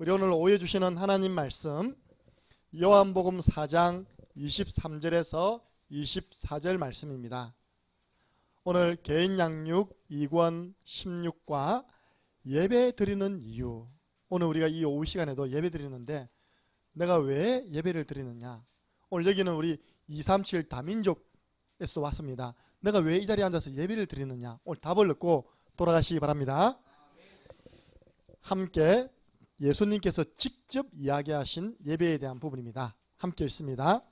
우리 오늘 오해 주시는 하나님 말씀 요한복음 4장 23절에서 24절 말씀입니다. 오늘 개인 양육 2권 16과 예배 드리는 이유, 오늘 우리가 이 오후 시간에도 예배 드리는데 내가 왜 예배를 드리느냐, 오늘 여기는 우리 237 다민족에서도 왔습니다. 내가 왜 이 자리에 앉아서 예배를 드리느냐, 오늘 답을 듣고 돌아가시기 바랍니다. 함께 예수님께서 직접 이야기하신 예배에 대한 부분입니다. 함께 읽습니다.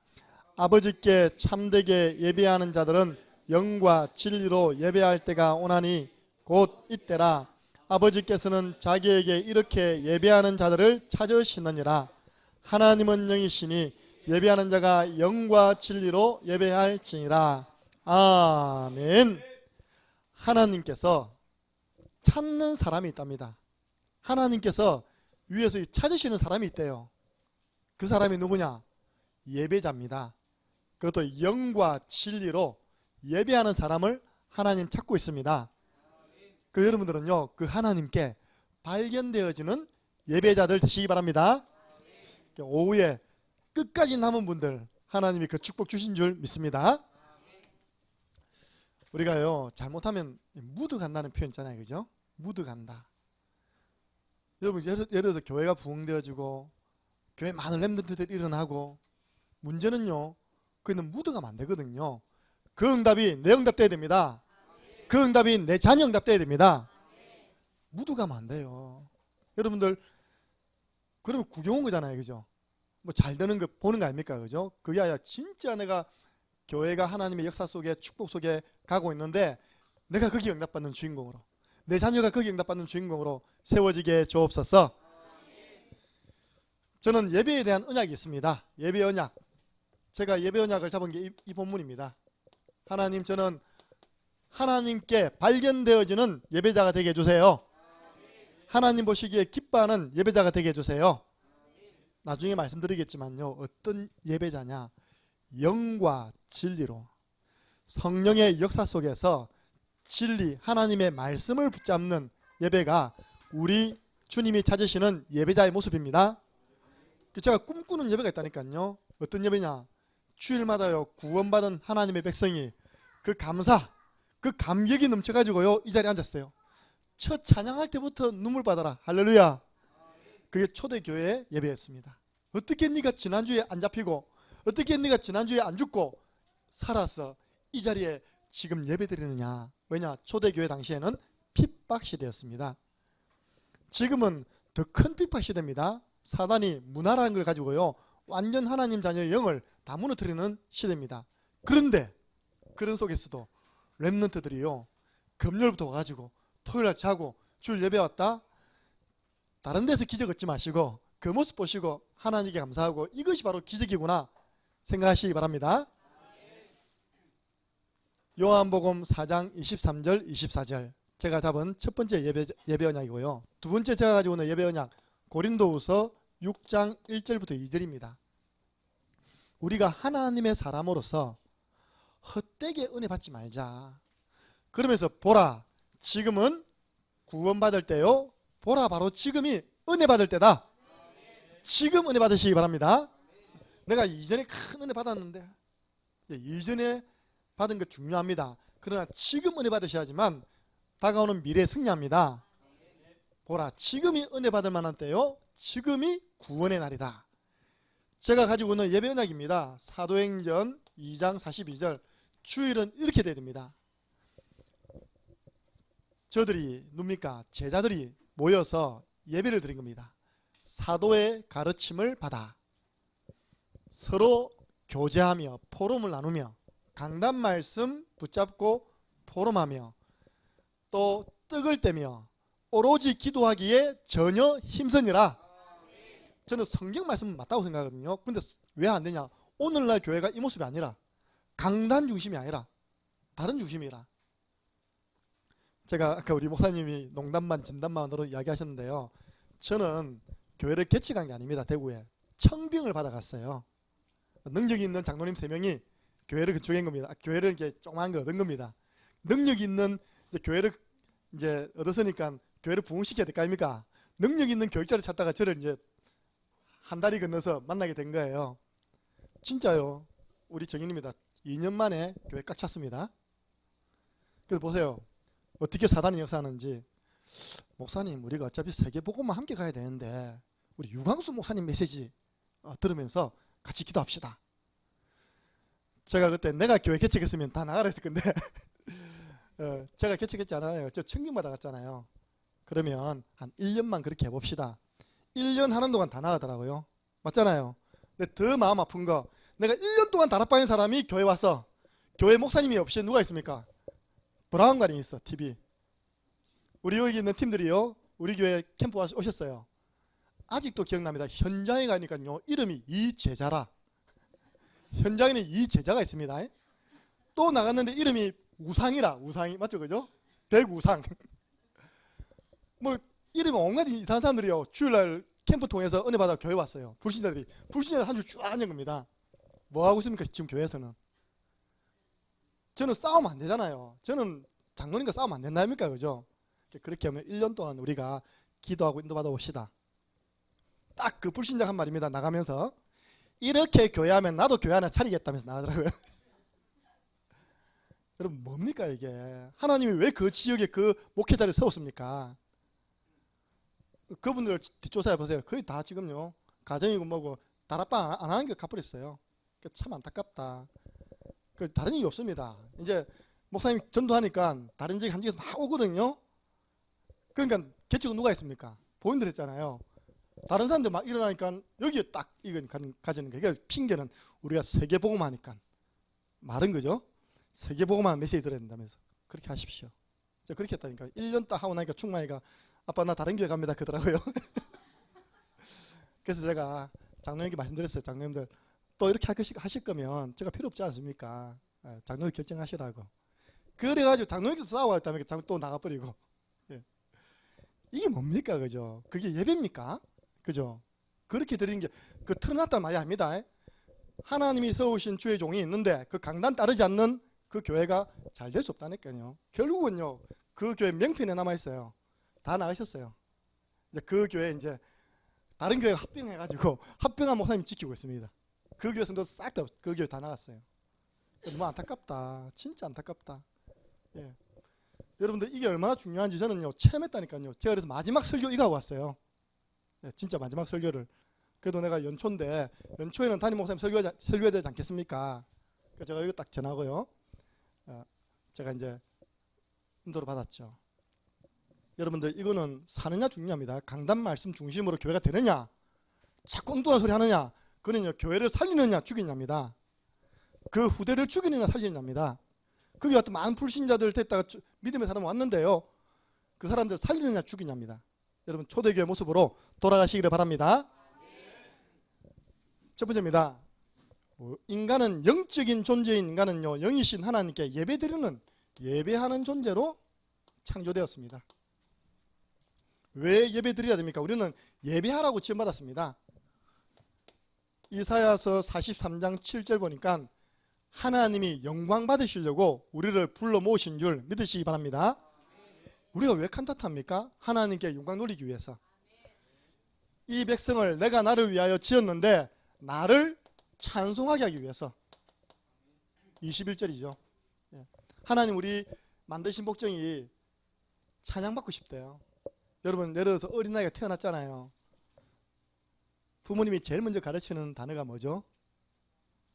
아버지께 참되게 예배하는 자들은 영과 진리로 예배할 때가 오나니 곧 이때라. 아버지께서는 자기에게 이렇게 예배하는 자들을 찾으시느니라. 하나님은 영이시니 예배하는 자가 영과 진리로 예배할지니라. 아멘. 하나님께서 찾는 사람이 있답니다. 하나님께서 위에서 찾으시는 사람이 있대요. 그 사람이 누구냐? 예배자입니다. 그것도 영과 진리로 예배하는 사람을 하나님 찾고 있습니다. 그 여러분들은요, 그 하나님께 발견되어지는 예배자들 되시기 바랍니다. 오후에 끝까지 남은 분들 하나님이 그 축복 주신 줄 믿습니다. 우리가요, 잘못하면 묻어간다는 표현 있잖아요, 그죠? 묻어간다. 여러분, 예를 들어서 교회가 부흥되어지고 교회 많은 렘넌트들이 일어나고, 문제는요, 그는 묻어가면 안 되거든요. 그 응답이 내 응답 돼야 됩니다. 그 응답이 내 자녀 응답 돼야 됩니다. 묻어가면 안 돼요. 여러분들, 그러면 구경 온 거잖아요, 그죠? 뭐 잘 되는 거 보는 거 아닙니까, 그죠? 그게 아니라 진짜 내가 교회가 하나님의 역사 속에, 축복 속에 가고 있는데 내가 거기 응답받는 주인공으로, 내 자녀가 거기 응답받는 주인공으로 세워지게 주옵소서. 저는 예배에 대한 언약이 있습니다. 예배 언약. 제가 예배 언약을 잡은 게 이 본문입니다. 하나님, 저는 하나님께 발견되어지는 예배자가 되게 해주세요. 하나님 보시기에 기뻐하는 예배자가 되게 해주세요. 나중에 말씀드리겠지만요, 어떤 예배자냐, 영과 진리로 성령의 역사 속에서 진리, 하나님의 말씀을 붙잡는 예배가 우리 주님이 찾으시는 예배자의 모습입니다. 제가 꿈꾸는 예배가 있다니까요. 어떤 예배냐, 주일마다요, 구원받은 하나님의 백성이 그 감사, 그 감격이 넘쳐가지고요, 이 자리에 앉았어요. 첫 찬양할 때부터 눈물 받아라, 할렐루야. 그게 초대교회 예배였습니다. 어떻게 네가 지난주에 안 잡히고, 어떻게 네가 지난주에 안 죽고 살아서 이 자리에 지금 예배 드리느냐. 왜냐, 초대교회 당시에는 핍박 시대였습니다. 지금은 더 큰 핍박 시대입니다. 사단이 문화라는 걸 가지고요, 완전 하나님 자녀의 영을 다 무너뜨리는 시대입니다. 그런데 그런 속에서도 렘넌트들이요, 금요일부터 와가지고 토요일날 자고 주일 예배 왔다, 다른 데서 기적 얻지 마시고 그 모습 보시고 하나님께 감사하고, 이것이 바로 기적이구나 생각하시기 바랍니다. 요한복음 4장 23절 24절 제가 잡은 첫 번째 예배 언약이고요. 두 번째 제가 가지고 있는 예배 언약, 고린도후서 6장 1절부터 2절입니다. 우리가 하나님의 사람으로서 헛되게 은혜 받지 말자. 그러면서 보라, 지금은 구원받을 때요, 보라, 바로 지금이 은혜 받을 때다. 지금 은혜 받으시기 바랍니다. 내가 이전에 큰 은혜 받았는데, 이전에 받은 거 중요합니다. 그러나 지금 은혜 받으셔야지만 다가오는 미래에 승리합니다. 보라, 지금이 은혜 받을 만한 때요, 지금이 구원의 날이다. 제가 가지고 있는 예배 언약입니다. 사도행전 2장 42절, 주일은 이렇게 돼야 됩니다. 저들이 뭡니까? 제자들이 모여서 예배를 드린 겁니다. 사도의 가르침을 받아 서로 교제하며 포럼을 나누며 강단 말씀 붙잡고 포럼하며 또 떡을 떼며 오로지 기도하기에 전혀 힘쓰니라. 저는 성경 말씀은 맞다고 생각하거든요. 근데 왜 안 되냐? 오늘날 교회가 이 모습이 아니라, 강단 중심이 아니라 다른 중심이라. 제가 아까 우리 목사님이 농담만 진담만으로 이야기하셨는데요, 저는 교회를 개척한 게 아닙니다. 대구에 청빙을 받아갔어요. 능력이 있는 장로님 3명이 교회를 건축한 겁니다. 교회를 이렇게 조그만 거 얻은 겁니다. 능력이 있는 교회를 이제 얻었으니까 교회를 부흥시켜야 될 거 아닙니까? 능력 있는 교육자를 찾다가 저를 이제 한 달이 건너서 만나게 된 거예요. 진짜요. 우리 정인입니다. 2년 만에 교회 꽉 찼습니다. 그래서 보세요. 어떻게 사단이 역사하는지. 목사님, 우리가 어차피 세계복음만 함께 가야 되는데 우리 유광수 목사님 메시지 들으면서 같이 기도합시다. 제가 그때 내가 교회 개척했으면 다 나가라 했을 건데 제가 개척했지 않아요. 저 청년마다 갔잖아요. 그러면 한 1년만 그렇게 해봅시다. 1년 하는 동안 다 나가더라고요. 맞잖아요. 근데 더 마음 아픈 거, 내가 1년 동안 다락방인 사람이 교회 왔어. 교회 목사님이 없이 누가 있습니까? 브라운관이 있어. TV. 우리 여기 있는 팀들이요, 우리 교회 캠프 와서 오셨어요. 아직도 기억납니다. 현장에 가니까요, 이름이 이제자라. 현장에는 이제자가 있습니다. 또 나갔는데 이름이 우상이라. 우상이 맞죠, 그죠? 백우상. 뭐 이름이 온갖 이상한 사람들이요, 주일날 캠프 통해서 은혜 받아 교회 왔어요. 불신자들이. 불신자 한 줄 쭉 앉은 겁니다. 뭐 하고 있습니까? 지금 교회에서는. 저는 싸우면 안 되잖아요. 저는 장로님과 싸우면 안 된다니까, 그죠? 그렇게 하면 1년 동안 우리가 기도하고 인도받아 봅시다. 딱 그 불신자 한 말입니다. 나가면서 이렇게 교회하면 나도 교회 하나 차리겠다면서 나가더라고요. 여러분, 뭡니까 이게? 하나님이 왜 그 지역에 그 목회자를 세웠습니까? 그분들 뒷조사해 보세요. 거의 다 지금요, 가정이고 뭐고 다락방 안 하는 게 갚버렸어요. 참 안타깝다. 다른 얘기 없습니다. 이제 목사님 전도하니까 다른 지역 한 지역에서 막 오거든요. 그러니까 개척은 누가 했습니까? 본인들 했잖아요. 다른 사람들 막 일어나니까 여기에 딱 이건 가지는 거예요. 그러니까 핑계는 우리가 세계복음 하니까 말은 거죠. 세계복음만 메시지 들어야 된다면서. 그렇게 하십시오. 제가 그렇게 했다니까. 1년 딱 하고 나니까 충만이가 아빠 나 다른 교회 갑니다 그러더라고요. 그래서 제가 장로님께 말씀드렸어요. 장로님들 또 이렇게 하실 거면 제가 필요 없지 않습니까? 장로님 결정하시라고. 그래가지고 장로님께서 싸워했다면 또 나가버리고. 예. 이게 뭡니까, 그죠? 그게 예배입니까? 그죠? 그렇게 드리는 게 그 틀어놨단 말이 아닙니다. 하나님이 세우신 주의 종이 있는데 그 강단 따르지 않는 그 교회가 잘 될 수 없다니까요. 결국은요, 그 교회 명편에 남아 있어요. 다 나가셨어요. 이제 그 교회 이제 다른 교회가 합병해가지고 합병한 목사님 지키고 있습니다. 그 교회 성도 싹 다 그 교회 다 나갔어요. 너무 안타깝다. 진짜 안타깝다. 예. 여러분들 이게 얼마나 중요한지 저는요 체험했다니까요. 제가 그래서 마지막 설교 이거 하고 왔어요. 예, 진짜 마지막 설교를. 그래도 내가 연초인데 연초에는 담임 목사님 설교해야 되지 않겠습니까? 그래서 제가 이거 딱 전하고요. 제가 이제 인도를 받았죠. 여러분들 이거는 사느냐 죽느냐입니다. 강단 말씀 중심으로 교회가 되느냐, 자꾸 엉뚱한 소리 하느냐, 그는요 교회를 살리느냐 죽이느냐입니다. 그 후대를 죽이느냐 살리느냐입니다. 거기 같은 많은 불신자들 됐다가 믿음의 사람 왔는데요, 그 사람들 살리느냐 죽이느냐입니다. 여러분 초대교회 모습으로 돌아가시기를 바랍니다. 첫 번째입니다. 인간은, 영적인 존재인 인간은요, 영이신 하나님께 예배드리는, 예배하는 존재로 창조되었습니다. 왜 예배드려야 됩니까? 우리는 예배하라고 지원받았습니다. 이사야서 43장 7절 보니까 하나님이 영광 받으시려고 우리를 불러 모으신 줄 믿으시기 바랍니다. 우리가 왜 칸타타합니까? 하나님께 영광 돌리기 위해서. 이 백성을 내가 나를 위하여 지었는데 나를 찬송하게 하기 위해서. 21절이죠. 하나님 우리 만드신 목적이 찬양받고 싶대요. 여러분 예를 들어서 어린아이가 태어났잖아요. 부모님이 제일 먼저 가르치는 단어가 뭐죠?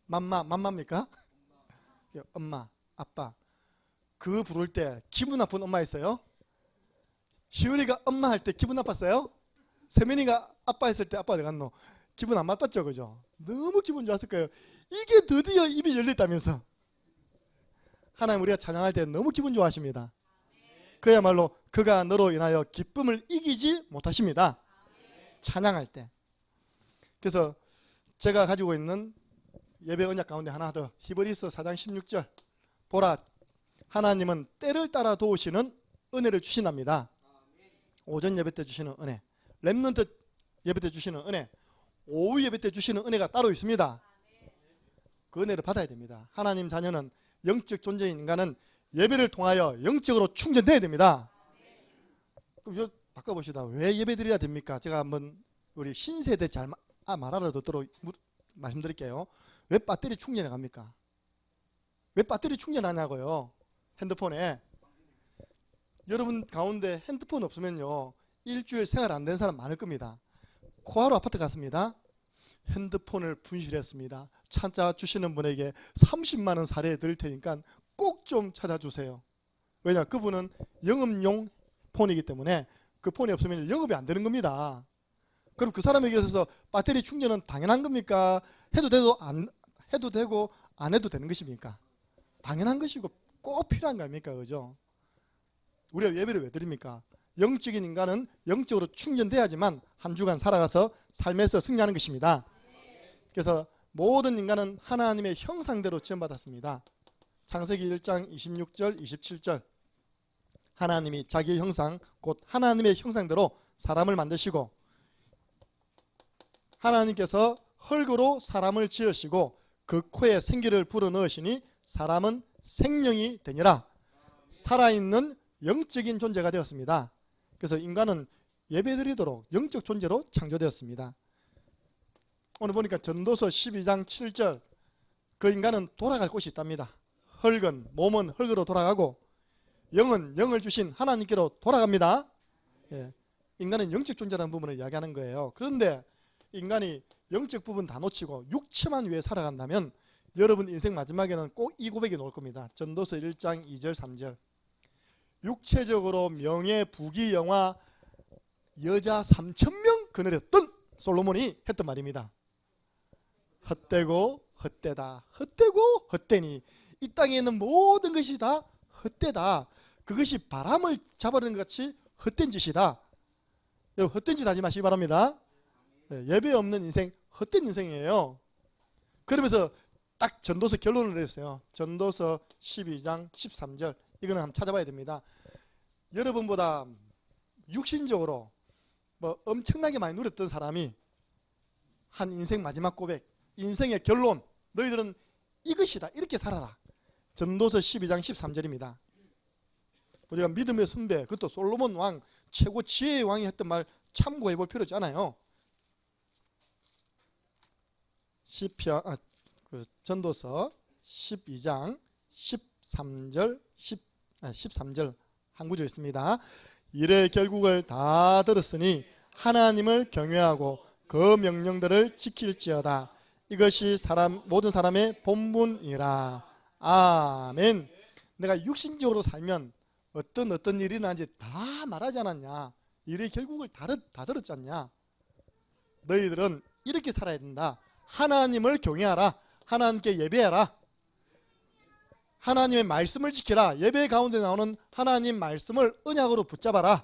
맘마입니까? 엄마, 아빠. 그 부를 때 기분 나쁜 엄마 있어요? 시윤이가 엄마 할 때 기분 나빴어요? 세민이가 아빠 했을 때 아빠 어디 갔노? 기분 안 나빴죠, 그죠? 너무 기분 좋았을 거예요. 이게 드디어 입이 열렸다면서. 하나님 우리가 찬양할 때 너무 기분 좋아하십니다. 그야말로 그가 너로 인하여 기쁨을 이기지 못하십니다. 찬양할 때. 그래서 제가 가지고 있는 예배 언약 가운데 하나 더, 히브리서 4장 16절. 보라, 하나님은 때를 따라 도우시는 은혜를 주시납니다. 오전 예배 때 주시는 은혜, 렘넌트 예배 때 주시는 은혜, 오후 예배 때 주시는 은혜가 따로 있습니다. 그 은혜를 받아야 됩니다. 하나님 자녀는, 영적 존재인 인간은 예배를 통하여 영적으로 충전돼야 됩니다. 그럼 바꿔봅시다. 왜 예배 드려야 됩니까? 제가 한번 우리 신세대 잘 알아듣도록 말씀드릴게요. 왜 배터리 충전해 갑니까? 왜 배터리 충전하냐고요? 핸드폰에. 여러분 가운데 핸드폰 없으면요 일주일 생활 안 된 사람 많을 겁니다. 코하루 아파트 갔습니다. 핸드폰을 분실했습니다. 찾아주시는 분에게 30만 원 사례해 드릴 테니까 꼭 좀 찾아주세요. 왜냐? 그분은 영업용 폰이기 때문에 그 폰이 없으면 영업이 안 되는 겁니다. 그럼 그 사람에게 있어서 배터리 충전은 당연한 겁니까? 해도 되고 안 해도 되는 것입니까? 당연한 것이고 꼭 필요한 거 아닙니까? 그죠? 우리가 예배를 왜 드립니까? 영적인 인간은 영적으로 충전돼야지만 한 주간 살아가서 삶에서 승리하는 것입니다. 그래서 모든 인간은 하나님의 형상대로 지음받았습니다. 창세기 1장 26절 27절 하나님이 자기의 형상 곧 하나님의 형상대로 사람을 만드시고 하나님께서 흙으로 사람을 지으시고 그 코에 생기를 불어넣으시니 사람은 생명이 되니라. 살아있는 영적인 존재가 되었습니다. 그래서 인간은 예배드리도록 영적 존재로 창조되었습니다. 오늘 보니까 전도서 12장 7절 그 인간은 돌아갈 곳이 있답니다. 흙은 몸은 흙으로 돌아가고 영은 영을 주신 하나님께로 돌아갑니다. 예, 인간은 영적 존재라는 부분을 이야기하는 거예요. 그런데 인간이 영적 부분 다 놓치고 육체만 위해 살아간다면 여러분 인생 마지막에는 꼭 이 고백이 나올 겁니다. 전도서 1장 2절 3절 육체적으로 명예, 부귀, 영화, 여자 3,000명 거느렸던 솔로몬이 했던 말입니다. 헛되고 헛되다. 헛되고 헛되니 이 땅에 있는 모든 것이 다 헛되다. 그것이 바람을 잡아내는 것 같이 헛된 짓이다. 여러분 헛된 짓 하지 마시기 바랍니다. 예배 없는 인생 헛된 인생이에요. 그러면서 딱 전도서 결론을 내렸어요. 전도서 12장 13절 이거는 한번 찾아봐야 됩니다. 여러분보다 육신적으로 뭐 엄청나게 많이 누렸던 사람이 한 인생 마지막 고백, 인생의 결론, 너희들은 이것이다. 이렇게 살아라. 전도서 12장 13절입니다. 우리가 믿음의 선배, 그것도 솔로몬 왕, 최고 지혜의 왕이 했던 말 참고해 볼 필요 있잖아요. 전도서 12장 13절 13절 한 구절 있습니다. 이래 결국을 다 들었으니 하나님을 경외하고 그 명령들을 지킬지어다. 이것이 모든 사람의 본분이라. 아멘. 내가 육신적으로 살면 어떤 일이 나는지 다 말하지 않았냐? 이래 결국을 다 들었지 않냐? 너희들은 이렇게 살아야 된다. 하나님을 경외하라. 하나님께 예배하라. 하나님의 말씀을 지키라. 예배 가운데 나오는 하나님 말씀을 언약으로 붙잡아라.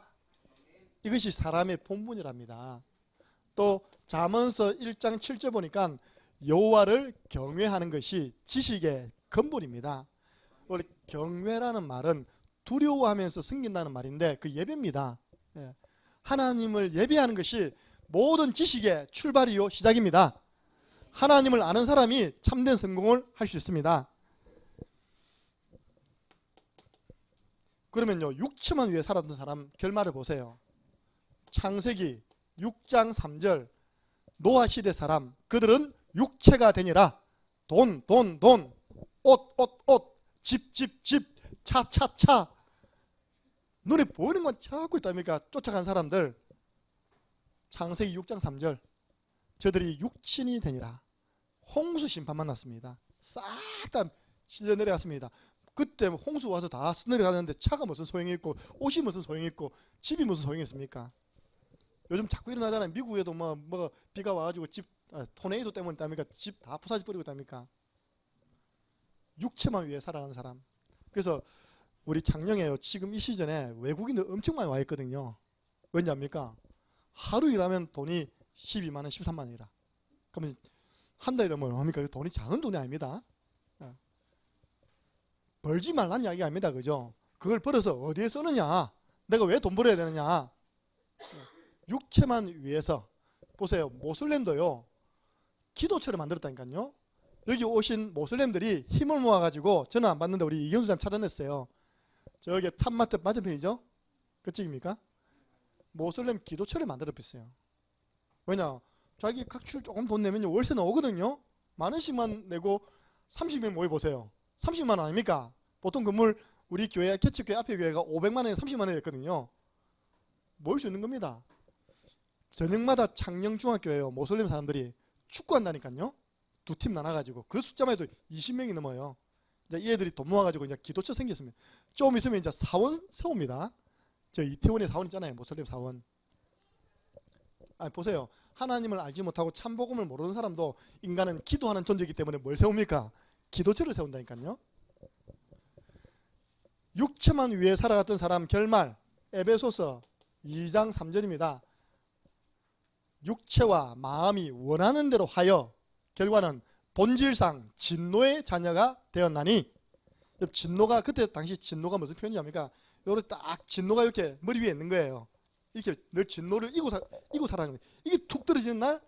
이것이 사람의 본분이랍니다. 또 잠언서 1장 7절 보니까 여호와를 경외하는 것이 지식의 근본입니다. 원래 경외라는 말은 두려워하면서 섬긴다는 말인데 그 예배입니다. 하나님을 예배하는 것이 모든 지식의 출발이요 시작입니다. 하나님을 아는 사람이 참된 성공을 할 수 있습니다. 그러면요 육체만 위해 살았던 사람 결말을 보세요. 창세기 6장 3절 노아 시대 사람 그들은 육체가 되니라. 돈, 옷, 집, 차 눈에 보이는 건 찾고 있답니까? 쫓아간 사람들. 창세기 6장 3절 저들이 육신이 되니라. 홍수 심판 만났습니다. 싹 다 실려 내려갔습니다. 그때 홍수 와서 다 내려가는데 차가 무슨 소용이 있고 옷이 무슨 소용이 있고 집이 무슨 소용이 있습니까? 요즘 자꾸 일어나잖아요. 미국에도 뭐 비가 와가지고 토네이도 때문에 있답니까? 집 다 부사지 버리고 있답니까? 육체만 위해 살아가는 사람. 그래서 우리 작년에요. 지금 이 시즌에 외국인들 엄청 많이 와 있거든요. 왠지 압니까? 하루 일하면 돈이 12만 원, 13만 원이라. 그러면 한 달 일하면 얼마입니까? 돈이 작은 돈이 아닙니다. 벌지 말란 이야기 아닙니다. 그죠? 그걸 벌어서 어디에 쓰느냐? 내가 왜 돈 벌어야 되느냐? 육체만 위해서 보세요. 모슬렘도요. 기도처를 만들었다니까요. 여기 오신 모슬렘들이 힘을 모아가지고 저는 안 봤는데 우리 이경수 사람 찾아냈어요. 저기 탑마트 맞은편이죠? 그쪽입니까? 모슬렘 기도처를 만들어 뺐어요. 왜냐? 자기 각출 조금 돈 내면 월세 나오거든요. 만 원씩만 내고 30명 모여보세요. 30만 원 아닙니까? 보통 건물 우리 교회 개척교회 앞에 교회가 500만 원에 30만 원이었거든요. 모일 수 있는 겁니다. 저녁마다 창녕중학교에요. 모슬렘 사람들이 축구한다니까요. 두 팀 나눠가지고 그 숫자만 해도 20명이 넘어요. 이제 이 애들이 돈 모아가지고 이제 기도처 생겼습니다. 좀 있으면 이제 사원 세웁니다. 저 이태원에 사원 있잖아요. 모슬렘 사원. 아니 보세요. 하나님을 알지 못하고 참복음을 모르는 사람도 인간은 기도하는 존재이기 때문에 뭘 세웁니까? 기도처를 세운다니까요. 육체만 위해 살아갔던 사람 결말 에베소서 2장 3절입니다. 육체와 마음이 원하는 대로 하여 결과는 본질상 진노의 자녀가 되었나니. 진노가 그때 당시 진노가 무슨 표현이냐니까 요렇게 딱 진노가 이렇게 머리 위에 있는 거예요. 이렇게 늘 진노를 이고 살아가는 거예요. 이게 툭 떨어지는 날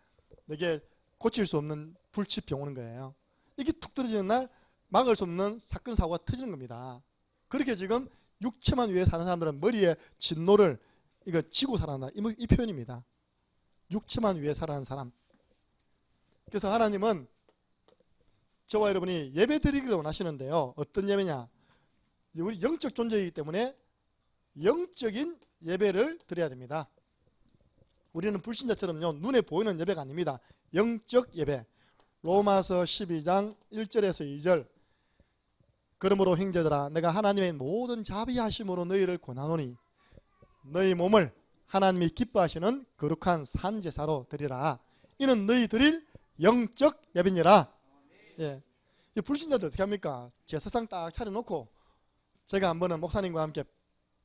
내게 고칠 수 없는 불치병 오는 거예요. 이게 툭 떨어지는 날 막을 수 없는 사건 사고가 터지는 겁니다. 그렇게 지금 육체만 위해 사는 사람들은 머리에 진노를 이거 지고 살아나 이 표현입니다. 육체만 위해 살아가는 사람. 그래서 하나님은 저와 여러분이 예배 드리기를 원하시는데요. 어떤 예배냐? 우리 영적 존재이기 때문에 영적인 예배를 드려야 됩니다. 우리는 불신자처럼요 눈에 보이는 예배가 아닙니다. 영적 예배. 로마서 12장 1절에서 2절. 그러므로 형제들아 내가 하나님의 모든 자비하심으로 너희를 권하노니 너희 몸을 하나님이 기뻐하시는 거룩한 산제사로 드리라. 이는 너희 드릴 영적 예배니라. 예. 이 불신자들 어떻게 합니까? 제사상 딱 차려놓고 제가 한 번은 목사님과 함께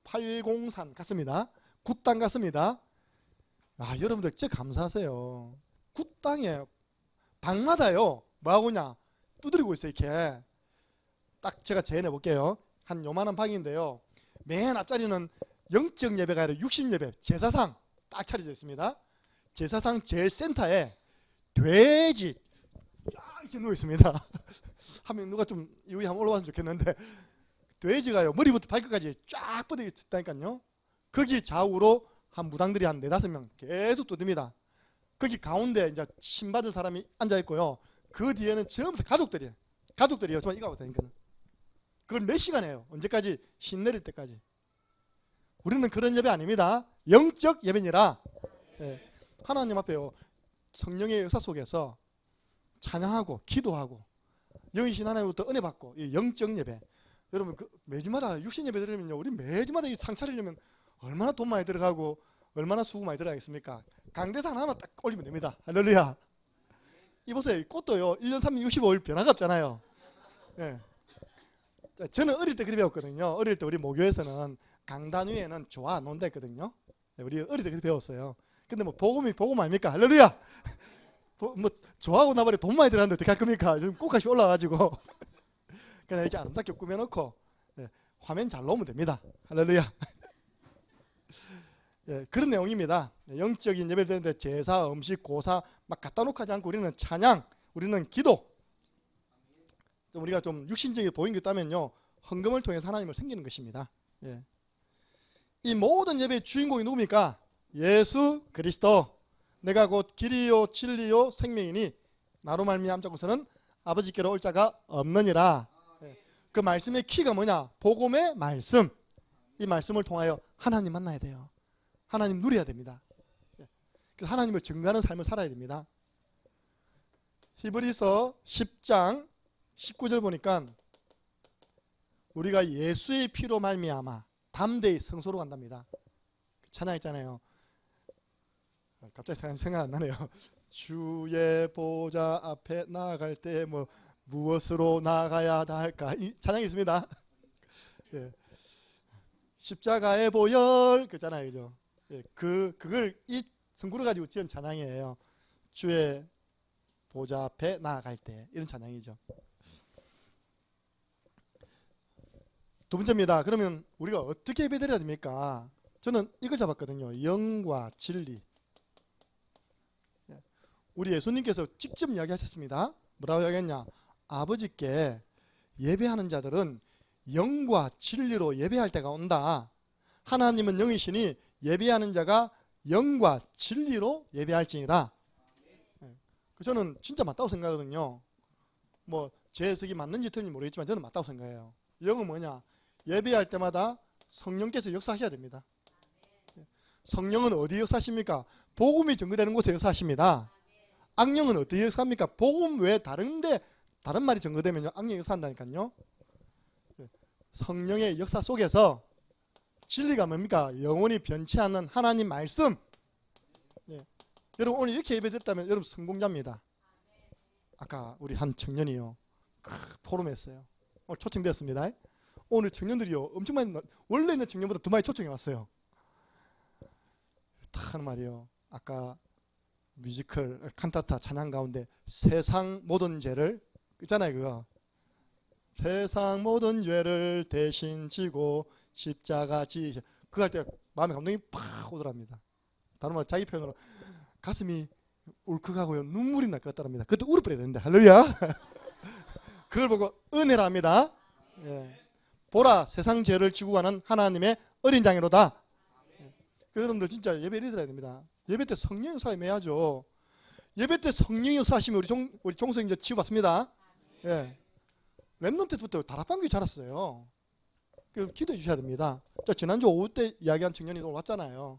팔공산 갔습니다. 굿땅 갔습니다. 아 여러분들 진짜 감사하세요. 굿땅에 방마다요 뭐하고냐 두드리고 있어요. 이렇게 딱 제가 재현해 볼게요. 한 요만한 방인데요. 맨 앞자리는 영적 예배가 아니라 육신 예배 제사상 딱 차려져 있습니다. 제사상 제일 센터에 돼지 쫙 이렇게 누워 있습니다. 하면 누가 좀 이후에 한번 올라왔으면 좋겠는데 돼지가요 머리부터 발끝까지 쫙 뻗어 있다니까요. 거기 좌우로 한 무당들이 한 4-5명 계속 두듭니다. 거기 가운데 이제 신 받을 사람이 앉아 있고요. 그 뒤에는 전부 다 가족들이요. 정말 이거 하고 다니니까 그걸 몇 시간 해요. 언제까지? 신 내릴 때까지. 우리는 그런 예배 아닙니다. 영적 예배니라. 예. 하나님 앞에요 성령의 역사 속에서 찬양하고 기도하고 영이신 하나님부터 은혜 받고 이 영적 예배. 여러분 그 매주마다 육신 예배 드리면요 우리 매주마다 이 상 차리려면 얼마나 돈 많이 들어가고 얼마나 수고 많이 들어가겠습니까? 강대상 하나만 딱 올리면 됩니다. 할렐루야. 이 보세요. 이 꽃도요 1년 365일 변화가 없잖아요. 예. 저는 어릴 때 그렇게 배웠거든요. 어릴 때 우리 모교에서는 강단 위에는 좋아 안 논다 했거든요. 우리 어릴 때 그렇게 배웠어요. 근데 뭐 복음 아닙니까? 할렐루야. 뭐 좋아하고 나발에 돈 많이 들어갔는데 어떻게 할 겁니까? 요즘 꽃까지 올라가지고 그냥 이렇게 아름답게 꾸며놓고 예, 화면 잘 놓으면 됩니다. 할렐루야. 예, 그런 내용입니다. 영적인 예배를 드리는데 제사, 음식, 고사 막 갖다 놓고 하지 않고 우리는 찬양, 우리는 기도. 우리가 좀 육신적인 보인 게 있다면요 헌금을 통해서 하나님을 섬기는 것입니다. 예. 이 모든 예배의 주인공이 누굽니까? 예수 그리스도. 내가 곧 길이요 진리요 생명이니 나로 말미암아 자고서는 아버지께로 올 자가 없느니라. 예. 그 말씀의 키가 뭐냐? 복음의 말씀. 이 말씀을 통하여 하나님 만나야 돼요. 하나님 누려야 됩니다. 예. 그래서 하나님을 증거하는 삶을 살아야 됩니다. 히브리서 10장 19절 보니까 우리가 예수의 피로 말미암아 담대히 성소로 간답니다. 찬양 있잖아요. 갑자기 생각 안 나네요. 주의 보좌 앞에 나아갈 때 뭐 무엇으로 나아가야 할까? 이 찬양이 있습니다. 예. 십자가의 보혈 그잖아요, 그죠? 예. 그걸 이 성구를 가지고 지은 찬양이에요. 주의 보좌 앞에 나아갈 때 이런 찬양이죠. 두 번째입니다. 그러면 우리가 어떻게 예배드려야 됩니까? 저는 이걸 잡았거든요. 영과 진리. 우리 예수님께서 직접 이야기하셨습니다. 뭐라고 이야기했냐? 아버지께 예배하는 자들은 영과 진리로 예배할 때가 온다. 하나님은 영이시니 예배하는 자가 영과 진리로 예배할지니라. 저는 진짜 맞다고 생각하거든요. 뭐 제 해석이 맞는지 틀린지 모르겠지만 저는 맞다고 생각해요. 영은 뭐냐? 예배할 때마다 성령께서 역사하셔야 됩니다. 성령은 어디 역사하십니까? 복음이 전거되는 곳에 역사하십니다. 악령은 어디 역사합니까? 복음 외에 다른 말이 전거되면요, 악령이 역사한다니까요. 성령의 역사 속에서 진리가 뭡니까? 영원히 변치 않는 하나님 말씀. 여러분 오늘 이렇게 예배드렸다면 여러분 성공자입니다. 아까 우리 한 청년이요, 포럼했어요. 오늘 초청되었습니다. 오늘 청년들이요 엄청 많이, 원래 있는 청년보다 더 많이 초청해 왔어요. 딱 하는 말이요, 아까 뮤지컬 칸타타 찬양 가운데 세상 모든 죄를 있잖아요. 그거 세상 모든 죄를 대신 지고 십자가 지시, 그거 할 때 마음에 감동이 팍 오더랍니다. 다른 말 자기 표현으로 가슴이 울컥하고요 눈물이 날 것 같답니다. 그때 울어 버려야 되는데, 할렐루야. 그걸 보고 은혜라 합니다. 보라 세상 죄를 지고 가는 하나님의 어린 양이로다. 여러분들 진짜 예배 드려야 됩니다. 예배 때 성령 역사 임해야죠. 예배 때 성령 역사하시면 우리 종성 이제 치유받습니다. 랩넌트 때부터 다락방교회 자랐어요. 그래서 기도해 주셔야 됩니다. 지난주 오후 때 이야기한 청년이 오늘 왔잖아요.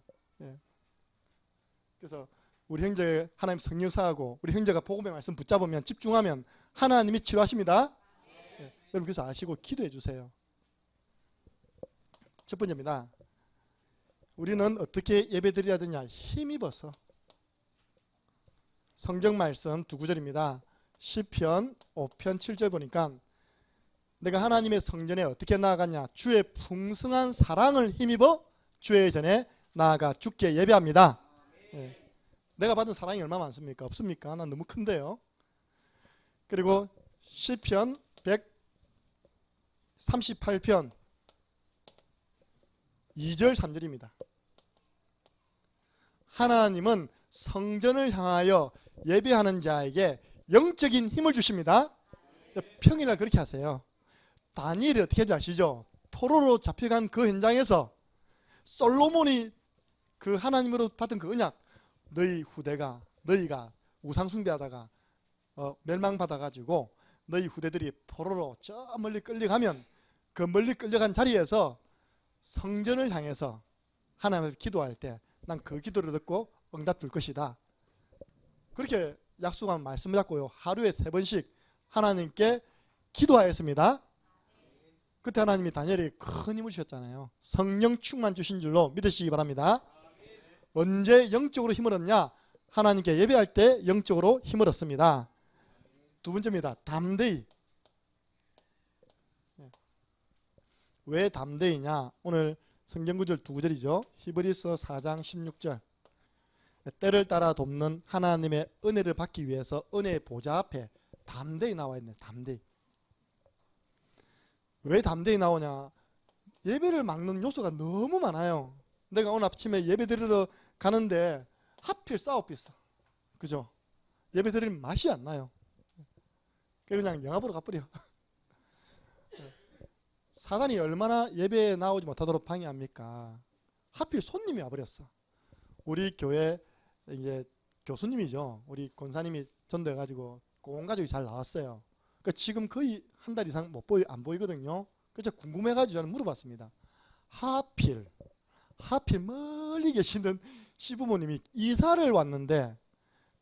그래서 우리 형제 하나님 성령 역사하고 우리 형제가 복음의 말씀 붙잡으면, 집중하면 하나님이 치료하십니다. 여러분 그래서 아시고 기도해 주세요. 첫 번째입니다. 우리는 어떻게 예배드려야 되냐? 힘입어서. 성경 말씀 두 구절입니다. 시편 5편 7절 보니까 내가 하나님의 성전에 어떻게 나아갔냐? 주의 풍성한 사랑을 힘입어 주의 전에 나아가 주께 예배합니다. 내가 받은 사랑이 얼마나 많습니까? 없습니까? 난 너무 큰데요. 그리고 시편 138편 2절 3절입니다. 하나님은 성전을 향하여 예배하는 자에게 영적인 힘을 주십니다. 평일날 그렇게 하세요. 다니엘이 어떻게 했는지 아시죠? 포로로 잡혀간 그 현장에서 솔로몬이 그 하나님으로 받은 그 언약, 너희가 우상숭배하다가 멸망받아가지고 너희 후대들이 포로로 저 멀리 끌려가면 그 멀리 끌려간 자리에서 성전을 향해서 하나님을 기도할 때 난 그 기도를 듣고 응답 줄 것이다. 그렇게 약속한 말씀을 잡고요, 하루에 3번씩 하나님께 기도하였습니다. 그때 하나님이 다니엘에게 큰 힘을 주셨잖아요. 성령 충만 주신 줄로 믿으시기 바랍니다. 언제 영적으로 힘을 얻냐? 하나님께 예배할 때 영적으로 힘을 얻습니다. 두 번째입니다. 담대히. 왜 담대히냐? 오늘 성경구절 두 구절이죠. 히브리서 4장 16절. 때를 따라 돕는 하나님의 은혜를 받기 위해서 은혜의 보좌 앞에 담대히 나와 있네. 담대히. 왜 담대히 나오냐? 예배를 막는 요소가 너무 많아요. 내가 오늘 아침에 예배 드리러 가는데 하필 싸움이 있어. 그죠? 예배 드리는 맛이 안 나요. 그냥 영화 보러 가버려. 사단이 얼마나 예배에 나오지 못하도록 방해합니까? 하필 손님이 와버렸어. 우리 교회 이제 교수님이죠. 우리 권사님이 전도해가지고 온 가족이 잘 나왔어요. 그러니까 지금 거의 한 달 이상 안 보이거든요. 그래서 궁금해가지고 저는 물어봤습니다. 하필 멀리 계시는 시부모님이 이사를 왔는데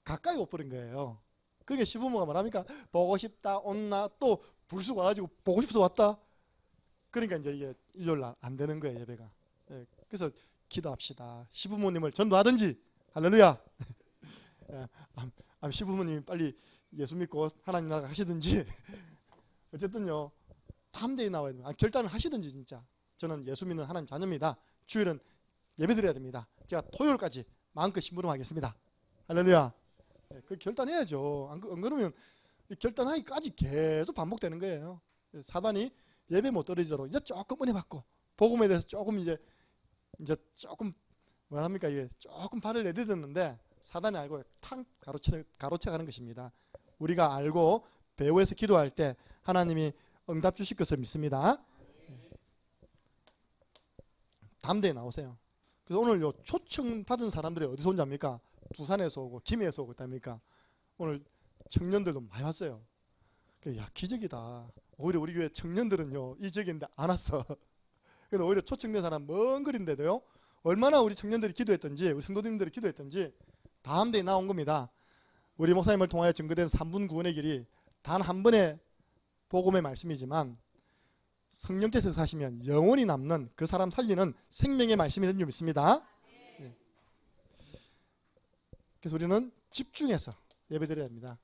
가까이 못 버린 거예요. 그게 시부모가 말합니까? 보고 싶다 온나, 또 불쑥 와가지고 보고 싶어서 왔다. 그러니까 이제 이게 일요일날 안 되는 거예요, 예배가. 그래서 기도합시다. 시부모님을 전도하든지, 할렐루야. 시부모님이 빨리 예수 믿고 하나님 나라 가시든지, 어쨌든요 담대히 나와야 됩니다. 결단을 하시든지. 진짜 저는 예수 믿는 하나님 자녀입니다. 주일은 예배 드려야 됩니다. 제가 토요일까지 마음껏 심부름하겠습니다. 할렐루야. 그 결단해야죠. 안 그러면 결단하기까지 계속 반복되는 거예요. 사단이 예배 못 드리도록 이제 조금 은혜 받고 복음에 대해서 조금 이제 조금 뭐랍니까, 이게 조금 발을 내딛었는데 사단이 알고 탕 가로채가는 것입니다. 우리가 알고 배후에서 기도할 때 하나님이 응답 주실 것을 믿습니다. 담대히 나오세요. 그래서 오늘 요 초청 받은 사람들이 어디서 온 잡니까? 부산에서 오고 김해에서 오고 있답니까? 오늘 청년들도 많이 왔어요. 야, 기적이다. 오히려 우리 교회 청년들은요 이 지역인데 안 왔어. 근데 오히려 초청된 사람 먼 거리인데도요 얼마나 우리 청년들이 기도했던지 우리 성도님들이 기도했던지 다 함대에 나온 겁니다. 우리 목사님을 통하여 증거된 3분 구원의 길이 단 한 번의 복음의 말씀이지만 성령께서 사시면 영원히 남는 그 사람 살리는 생명의 말씀이 된 줄 믿습니다. 예. 그래서 우리는 집중해서 예배드려야 합니다.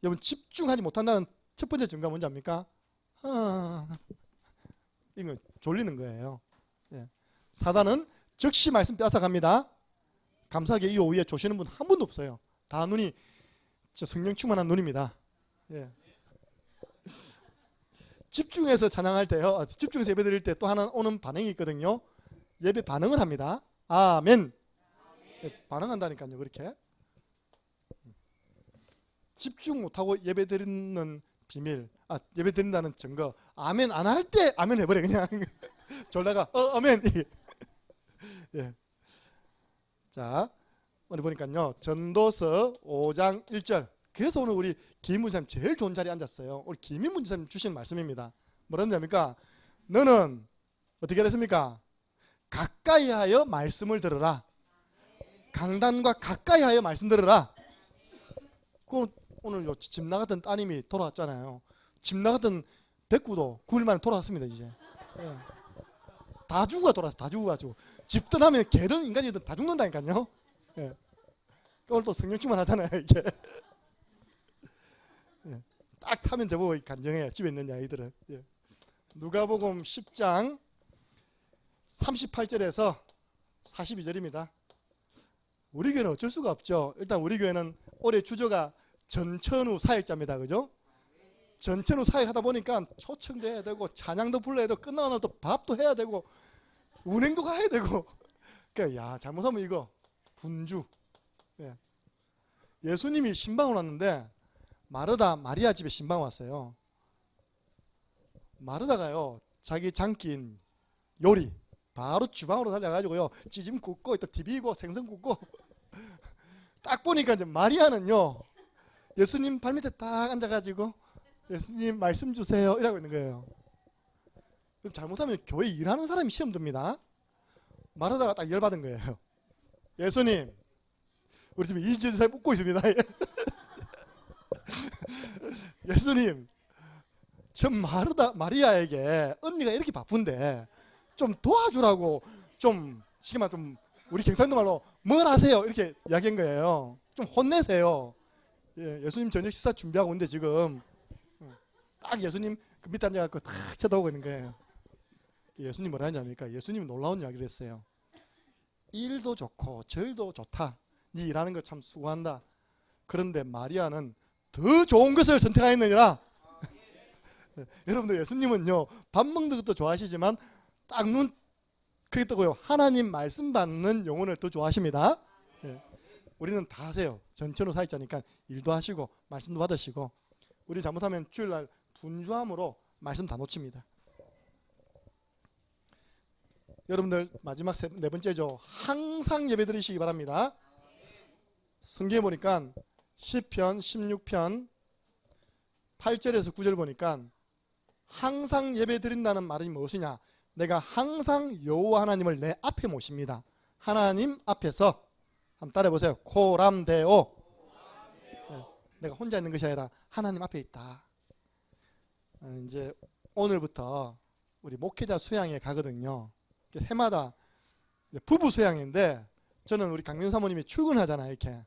여러분 집중하지 못한다는 첫 번째 증거가 뭔지 압니까? 이거 졸리는 거예요. 예. 사단은 즉시 말씀 빼앗아갑니다. 감사하게 이 오후에 조시는 분 한 분도 없어요. 다 눈이 진짜 성령 충만한 눈입니다. 예. 집중해서 찬양할 때요. 집중해서 예배 드릴 때 또 하나 오는 반응이 있거든요. 예배 반응을 합니다. 아멘. 예, 반응한다니까요. 그렇게. 집중 못하고 예배 드리는 비밀. 예배 드린다는 증거. 아멘 안 할 때 아멘 해버려 그냥. 졸다가 아멘. 예. 자, 오늘 보니까요. 전도서 5장 1절. 그래서 오늘 우리 김인 목사님 제일 좋은 자리에 앉았어요. 우리 김인 목사님 주신 말씀입니다. 뭐라는지합니까? 너는 어떻게 됐습니까? 가까이 하여 말씀을 들으라. 강단과 가까이 하여 말씀 들으라. 오늘 집 나갔던 따님이 돌아왔잖아요. 집 나갔던 백구도 9일 만에 돌아왔습니다. 이제 예. 다 죽어가 돌아왔어. 다 죽어가지고 집 떠나면 개든 인간이든 다 죽는다니까요. 예. 오늘 또 성령 충만하잖아요. 이게 예. 딱 타면 저보고 간정해요. 집에 있는 아이들을. 예. 누가복음 10장 38절에서 42절입니다. 우리 교회는 어쩔 수가 없죠. 일단 우리 교회는 올해 주조가 전천후 사역자입니다. 그죠? 전천후 사역하다 보니까 초청도 해야 되고 찬양도 불러야 되고 끝나고 나서 또 밥도 해야 되고 운행도 가야 되고 그러니까 야 잘못하면 이거 분주. 예. 예수님이 신방을 왔는데 마르다 마리아 집에 신방 왔어요. 마르다가요 자기 장기인 요리 바로 주방으로 달려가지고요 찌짐 굽고 또 디비고 생선 굽고 딱 보니까 이제 마리아는요 예수님 발밑에 딱 앉아가지고 예수님 말씀 주세요 이러고 있는 거예요. 그럼 잘못하면 교회 일하는 사람이 시험 듭니다. 마르다가 딱 열받은 거예요. 예수님 우리 지금 이지연 사람 웃고 있습니다. 예수님 전 마리아에게 언니가 이렇게 바쁜데 좀 도와주라고 좀 쉽게 말해 좀 우리 경상도 말로 뭘 하세요 이렇게 이야기한 거예요. 좀 혼내세요. 예, 예수님 저녁 식사 준비하고 있는데 지금 딱 예수님 그 밑에 앉아갖고 탁 쳐다보고 있는 거예요. 예수님 뭐라 하냐니까 예수님이 놀라운 이야기를 했어요. 일도 좋고 절도 좋다. 네 일하는 거 참 수고한다. 그런데 마리아는 더 좋은 것을 선택하였느니라. 여러분들 예수님은요 밥 먹는 것도 좋아하시지만 딱 눈 크게 뜨고요 하나님 말씀 받는 영혼을 더 좋아하십니다. 예. 우리는 다 하세요. 전천후 사역자니까 일도 하시고 말씀도 받으시고 우리 잘못하면 주일날 분주함으로 말씀 다 놓칩니다. 여러분들 마지막 네 번째죠. 항상 예배 드리시기 바랍니다. 성경에 보니까 시편 16편 8절에서 9절 보니까 항상 예배 드린다는 말이 무엇이냐? 내가 항상 여호와 하나님을 내 앞에 모십니다. 하나님 앞에서 한번 따라해 보세요. 코람데오. 네, 내가 혼자 있는 것이 아니라 하나님 앞에 있다. 이제 오늘부터 우리 목회자 수양회 가거든요. 해마다 부부 수양인데 저는 우리 강민 사모님이 출근하잖아요. 이렇게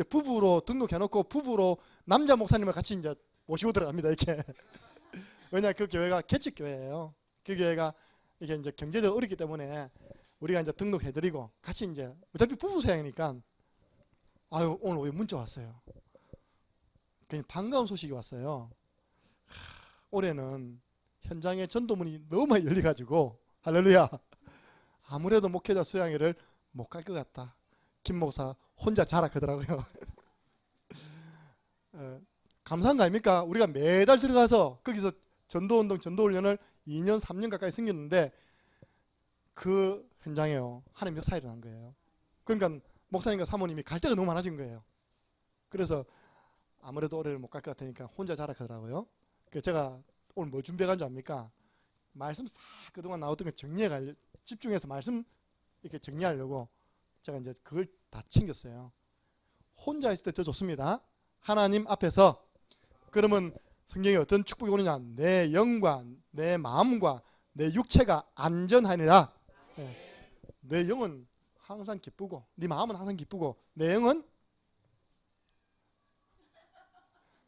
부부로 등록해놓고 부부로 남자 목사님을 같이 이제 모시고 들어갑니다. 이렇게 왜냐 그 교회가 개척 교회예요. 그 교회가 이게 이제 경제적으로 어렵기 때문에 우리가 이제 등록해드리고 같이 이제 어차피 부부 수양이니까 아유 오늘 왜 문자 왔어요. 그냥 반가운 소식이 왔어요. 올해는 현장에 전도문이 너무 많이 열려가지고 할렐루야. 아무래도 목회자 수양회를 못 갈 것 같다. 김 목사 혼자 자락하더라고요. 감사한 거 아닙니까? 우리가 매달 들어가서 거기서 전도운동, 전도훈련을 2년, 3년 가까이 생겼는데 그 현장에요. 하나님 역사가 일어난 거예요. 그러니까 목사님과 사모님이 갈 데가 너무 많아진 거예요. 그래서 아무래도 올해는 못 갈 것 같으니까 혼자 자락하더라고요. 그래서 제가 오늘 뭐 준비해 간 줄 압니까? 말씀 싹 그동안 나왔던 거 집중해서 말씀 이렇게 정리하려고 제가 이제 그걸 다 챙겼어요. 혼자 있을 때 더 좋습니다. 하나님 앞에서. 그러면 성경에 어떤 축복이 오느냐? 내 영과 내 마음과 내 육체가 안전하니라. 네. 내 영은 항상 기쁘고 네 마음은 항상 기쁘고 내 영은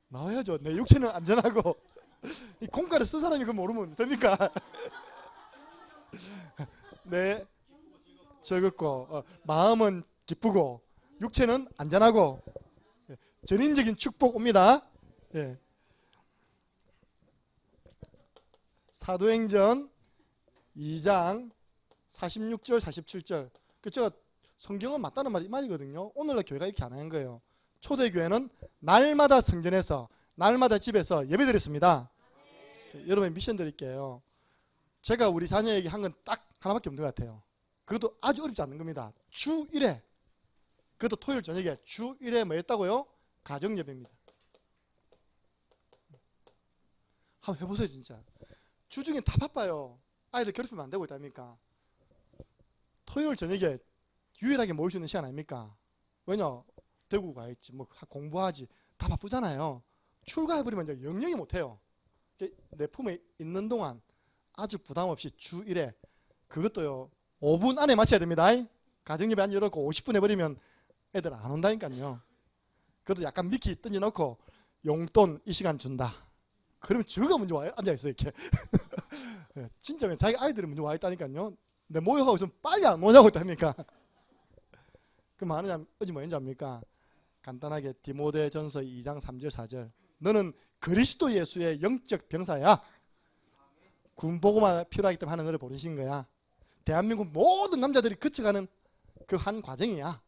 나와야죠. 내 육체는 안전하고. 이 공가를 쓴 사람이 그걸 모르면 됩니까? 네, 즐겁고 마음은 기쁘고 육체는 안전하고. 전인적인 축복 옵니다. 예. 사도행전 2장 46절 47절. 제가 성경은 맞다는 말이 이 말이거든요. 오늘날 교회가 이렇게 안 하는 거예요. 초대교회는 날마다 성전에서 날마다 집에서 예배드렸습니다. 여러분 미션 드릴게요. 제가 우리 자녀에게 한 건 딱 하나밖에 없는 것 같아요. 그것도 아주 어렵지 않는 겁니다. 주 1회. 그것도 토요일 저녁에 주 1회 뭐 했다고요? 가정예배입니다. 한번 해보세요 진짜. 주중에 다 바빠요. 아이들 괴롭히면 안 되고 있다니까. 토요일 저녁에 유일하게 모일 수 있는 시간 아닙니까? 왜냐? 대구 가있지 뭐 공부하지 다 바쁘잖아요. 출가해버리면 영영이 못해요. 내 품에 있는 동안 아주 부담없이 주 1회 그것도요 5분 안에 마쳐야 됩니다. 가정예배 안 열었고 50분 해버리면 애들 안 온다니까요. 그것도 약간 미끼 던져놓고 용돈 이 시간 준다. 그러면 저가 먼저 와요. 앉아있어요 이렇게. 진짜 자기 아이들이 먼저 와있다니까요. 내 모욕하고 좀 빨리 안 오냐고 했다니까. 그럼 하느냐 어찌 뭐 했는지 압니까? 간단하게 디모데전서 2장 3절 4절. 너는 그리스도 예수의 영적 병사야. 군복음화 필요하기 때문에 하는 너를 보내신 거야. 대한민국 모든 남자들이 거쳐가는 그 한 과정이야.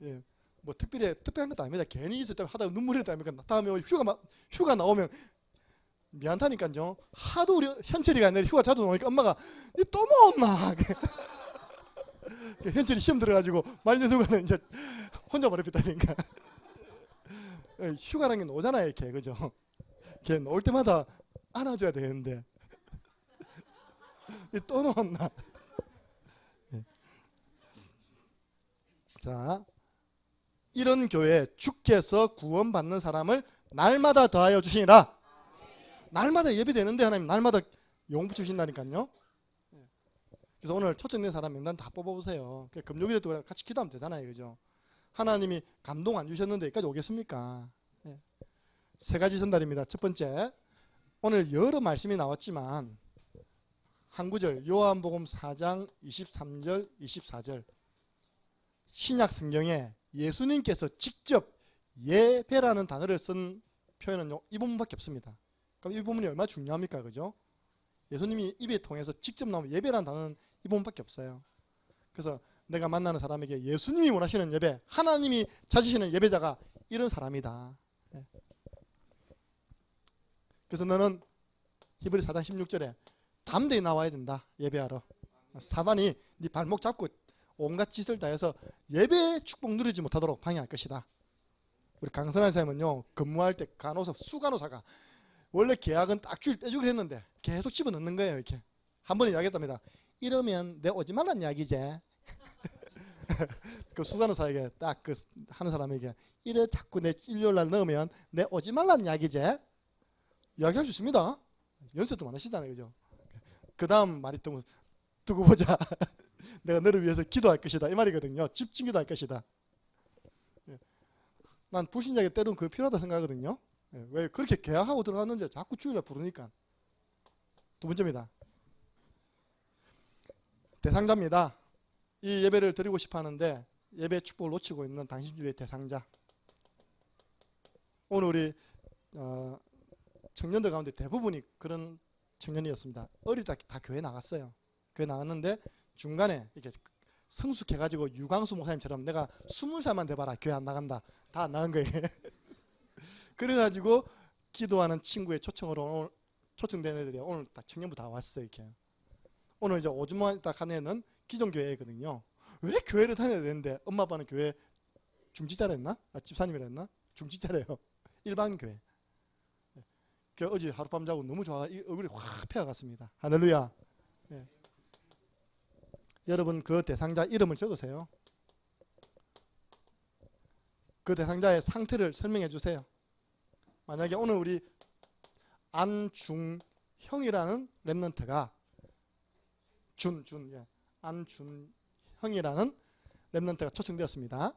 예, 뭐 특별한 것도 아닙니다. 괜히 있을 때 하다가 눈물이 났다니까. 다음에 휴가 나오면 미안하니까요. 하도 우리 현철이가 아니라 휴가 자주 나오니까 엄마가 니 또 나왔나? 현철이 시험 들어가지고 말년 휴가는 이제 혼자 버렸다니까. 휴가라는 게 오잖아요, 이렇게 그죠? 걔 올 때마다 안아줘야 되는데 니 또 나왔나? 자, 이런 교회 주께서 구원받는 사람을 날마다 더하여 주시니라. 날마다 예배되는데 하나님 날마다 영부 주신다니까요. 그래서 오늘 초청된 사람 명단 다 뽑아보세요. 금요일에 또 같이 기도하면 되잖아요, 그죠? 하나님이 감동 안 주셨는데 여기까지 오겠습니까? 세 가지 전달입니다. 첫 번째, 오늘 여러 말씀이 나왔지만 한 구절 요한복음 4장 23절 24절 신약 성경에 예수님께서 직접 예배라는 단어를 쓴 표현은 이 부분밖에 없습니다. 그럼 이 부분이 얼마나 중요합니까? 그죠? 예수님이 입에 통해서 직접 나오는 예배라는 단어는 이 부분밖에 없어요. 그래서 내가 만나는 사람에게 예수님이 원하시는 예배, 하나님이 찾으시는 예배자가 이런 사람이다. 그래서 너는 히브리 4장 16절에 담대히 나와야 된다. 예배하러. 사단이 네 발목 잡고 온갖 짓을 다해서 예배의 축복 누리지 못하도록 방해할 것이다. 우리 강선한 사람은요 근무할 때 간호사, 수간호사가 원래 계약은 딱 주일 빼주기로 했는데 계속 집어넣는 거예요. 이렇게 한 번에 이야기했답니다. 이러면 내 오지 말란 이야기지. 그 수간호사에게 딱 그 하는 사람에게 이래 자꾸 내 일요일날 넣으면 내 오지 말란 이야기지. 이야기할 수 있습니다. 연세도 많으시잖아요, 그죠? 그 다음 말이 두고 보자. 내가 너를 위해서 기도할 것이다 이 말이거든요. 집중 기도할 것이다. 난 불신자에게 때로는 그게 필요하다 생각하거든요. 왜 그렇게 계약하고 들어갔는지 자꾸 주일날 부르니까. 두 번째입니다. 대상자입니다. 이 예배를 드리고 싶어 하는데 예배 축복을 놓치고 있는 당신 주의 대상자. 오늘 우리 청년들 가운데 대부분이 그런 청년이었습니다. 어리다 다 교회 나갔어요. 교회 나갔는데 중간에 이렇게 성숙해가지고 유광수 목사님처럼 내가 20살만 돼봐라 교회 안 나간다. 다 안 나간 거예요. 그래가지고 기도하는 친구의 초청으로 오늘 초청된 애들이 오늘 다 청년부 다 왔어요. 이렇게. 오늘 이제 오줌만 딱 한 애는 기존 교회거든요. 왜 교회를 다녀야 되는데 엄마 아빠는 교회 중지자라 했나? 집사님이라 했나? 중지자래요. 일반 교회. 그 어제 하룻밤 자고 너무 좋아 얼굴이 확 펴갔습니다. 할렐루야. 예. 여러분 그 대상자 이름을 적으세요. 그 대상자의 상태를 설명해 주세요. 만약에 오늘 우리 안중형이라는 랩런트가 안준형이라는 랩런트가 초청되었습니다.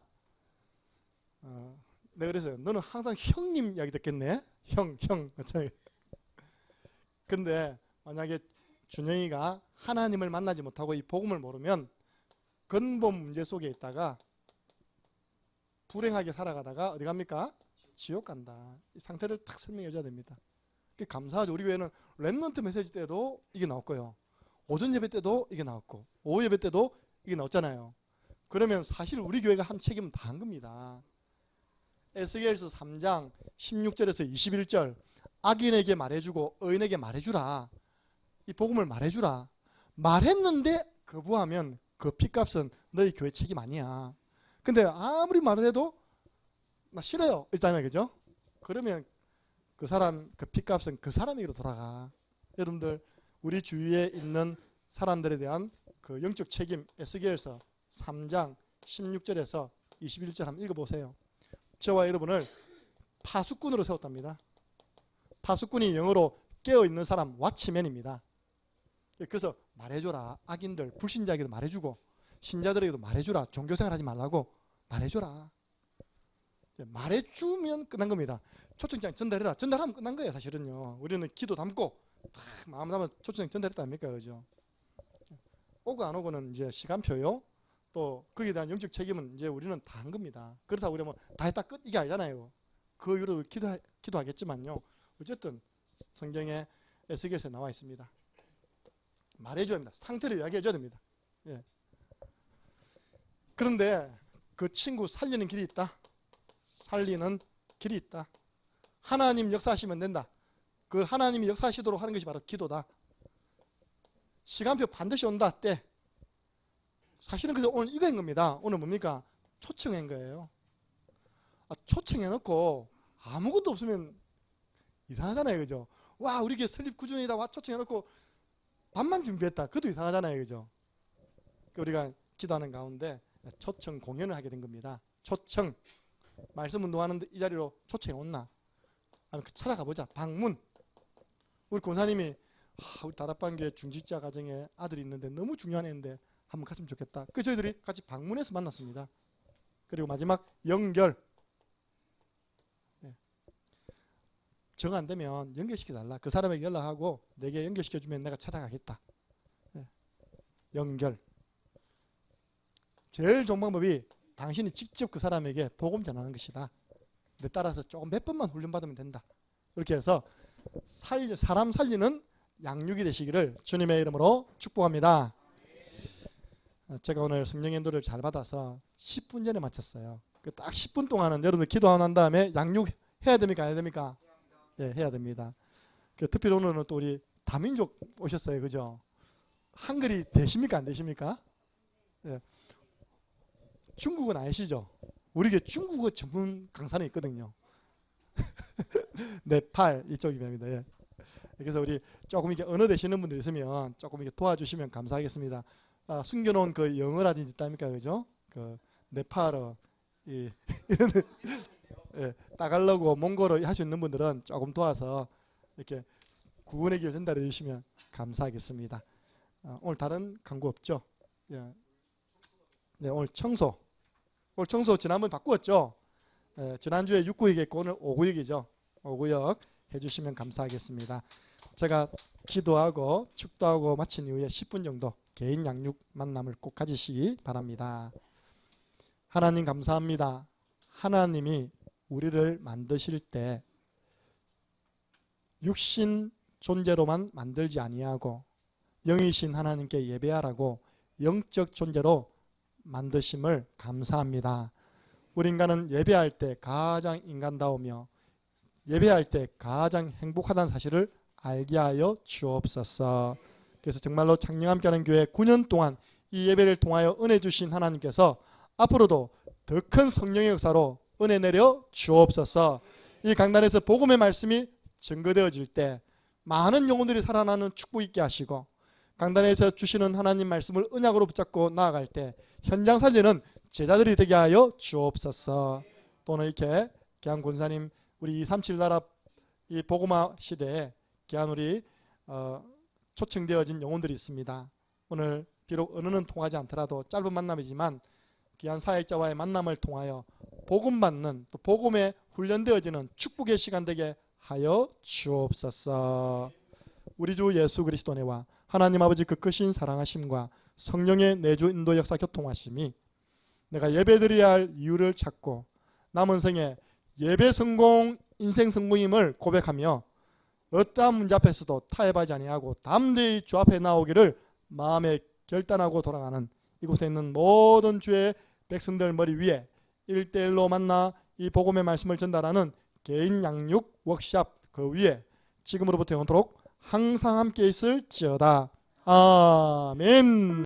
내가 그래서요. 너는 항상 형님 이야기 듣겠네. 형. 근데 만약에 준영이가 하나님을 만나지 못하고 이 복음을 모르면 근본 문제 속에 있다가 불행하게 살아가다가 어디 갑니까? 지옥 간다. 이 상태를 딱 설명해 줘야 됩니다. 감사하죠. 우리 교회는 랩런트 메시지 때도 이게 나왔고요. 오전 예배 때도 이게 나왔고 오후 예배 때도 이게 나왔잖아요. 그러면 사실 우리 교회가 한 책임은 다 한 겁니다. 에스겔서 3장 16절에서 21절 악인에게 말해주고 의인에게 말해주라. 이 복음을 말해주라. 말했는데 거부하면 그 핏값은 너희 교회 책임 아니야. 근데 아무리 말을 해도 나 싫어요. 일단은 그죠? 그러면 그 사람 그 핏값은 그 사람에게로 돌아가. 여러분들 우리 주위에 있는 사람들에 대한 그 영적 책임 에스겔서 3장 16절에서 21절 한번 읽어보세요. 저와 여러분을 파수꾼으로 세웠답니다. 파수꾼이 영어로 깨어있는 사람 왓치맨입니다. 그래서 말해줘라. 악인들 불신자에게도 말해주고 신자들에게도 말해주라. 종교생활 하지 말라고 말해줘라. 말해주면 끝난 겁니다. 초청장 전달해라. 전달하면 끝난 거예요. 사실은요. 우리는 기도 담고 마음 담아 초청장 전달했다 아닙니까? 그죠? 오고 안 오고는 이제 시간표요. 또 거기에 대한 영적 책임은 이제 우리는 다 한 겁니다. 그렇다고 우리 뭐 다 했다 끝 이게 아니잖아요. 그 이후로 기도하겠지만요. 어쨌든 성경에 에스겔서에 나와 있습니다. 말해줘야 합니다. 상태를 이야기해줘야 됩니다. 예. 그런데 그 친구 살리는 길이 있다. 살리는 길이 있다. 하나님 역사하시면 된다. 그 하나님이 역사하시도록 하는 것이 바로 기도다. 시간표 반드시 온다. 때. 사실은 그래서 오늘 이거 한 겁니다. 오늘 뭡니까? 초청한 거예요. 초청해놓고 아무것도 없으면 이상하잖아요. 그죠? 와 우리 교회 설립 구준이다. 와 초청해놓고 밥만 준비했다. 그것도 이상하잖아요. 그죠? 우리가 기도하는 가운데 초청 공연을 하게 된 겁니다. 초청. 말씀 운동하는데 이 자리로 초청해 온나? 아니 찾아가보자. 방문. 우리 권사님이 우리 다락방교회 중직자 가정에 아들이 있는데 너무 중요한 애인데 한번 갔으면 좋겠다. 그 저희들이 같이 방문해서 만났습니다. 그리고 마지막 연결. 정 안 되면 연결시켜달라. 그 사람에게 연락하고 내게 연결시켜주면 내가 찾아가겠다. 연결. 제일 좋은 방법이 당신이 직접 그 사람에게 복음 전하는 것이다. 근데 따라서 조금 몇 번만 훈련받으면 된다. 이렇게 해서 사람 살리는 양육이 되시기를 주님의 이름으로 축복합니다. 제가 오늘 성령 인도를 잘 받아서 10분 전에 마쳤어요. 딱 10분 동안은 여러분들 기도하고 난 다음에 양육해야 됩니까? 안 해야 됩니까? 예, 해야 됩니다. 특별히 오늘은 또 우리 다민족 오셨어요. 그죠? 한글이 되십니까? 안 되십니까? 예. 중국은 아시죠? 우리 게 중국어 전문 강사는 있거든요. 네팔 이쪽입니다. 예. 그래서 우리 조금 이렇게 언어 되시는 분들 있으면 조금 이렇게 도와주시면 감사하겠습니다. 숨겨놓은 그 영어라든지 있답니까, 그죠? 그 네팔어, 예, 따갈로그, 몽골어 할 수 있는 분들은 조금 도와서 이렇게 구원의 길 전달해 주시면 감사하겠습니다. 오늘 다른 광고 없죠? 예. 네, 오늘 청소. 오늘 청소 지난번 바꾸었죠? 지난주에 6구역 있고 오늘 5구역이죠. 5구역 해주시면 감사하겠습니다. 제가 기도하고 축도하고 마친 이후에 10분 정도 개인 양육 만남을 꼭 가지시기 바랍니다. 하나님 감사합니다. 하나님이 우리를 만드실 때 육신 존재로만 만들지 아니하고 영이신 하나님께 예배하라고 영적 존재로 만드심을 감사합니다. 우리 인간은 예배할 때 가장 인간다우며 예배할 때 가장 행복하다는 사실을 알게 하여 주옵소서. 그래서 정말로 창녕 함께하는 교회 9년 동안 이 예배를 통하여 은혜 주신 하나님께서 앞으로도 더 큰 성령의 역사로 은혜 내려 주옵소서. 이 강단에서 복음의 말씀이 증거되어질 때 많은 영혼들이 살아나는 축복 있게 하시고, 강단에서 주시는 하나님 말씀을 언약으로 붙잡고 나아갈 때 현장 살리는 제자들이 되게 하여 주옵소서. 또는 이렇게 귀한 권사님, 우리 237 나라 이 복음화 시대에 귀한 우리 초청되어진 영혼들이 있습니다. 오늘 비록 언어는 통하지 않더라도 짧은 만남이지만 귀한 사역자와의 만남을 통하여 복음 받는, 또 복음에 훈련되어지는 축복의 시간 되게 하여 주옵소서. 우리 주 예수 그리스도 내와 하나님 아버지 그 크신 사랑하심과 성령의 내주 인도 역사 교통하심이 내가 예배드려야 할 이유를 찾고 남은 생에 예배 성공, 인생 성공임을 고백하며 어떠한 문제 앞에서도 타협하지 아니하고 담대히 주 앞에 나오기를 마음에 결단하고 돌아가는 이곳에 있는 모든 주의 백성들 머리 위에 1대1로 만나 이 복음의 말씀을 전달하는 개인 양육 워크샵 그 위에 지금으로부터 영원토록 항상 함께 있을지어다. 아멘.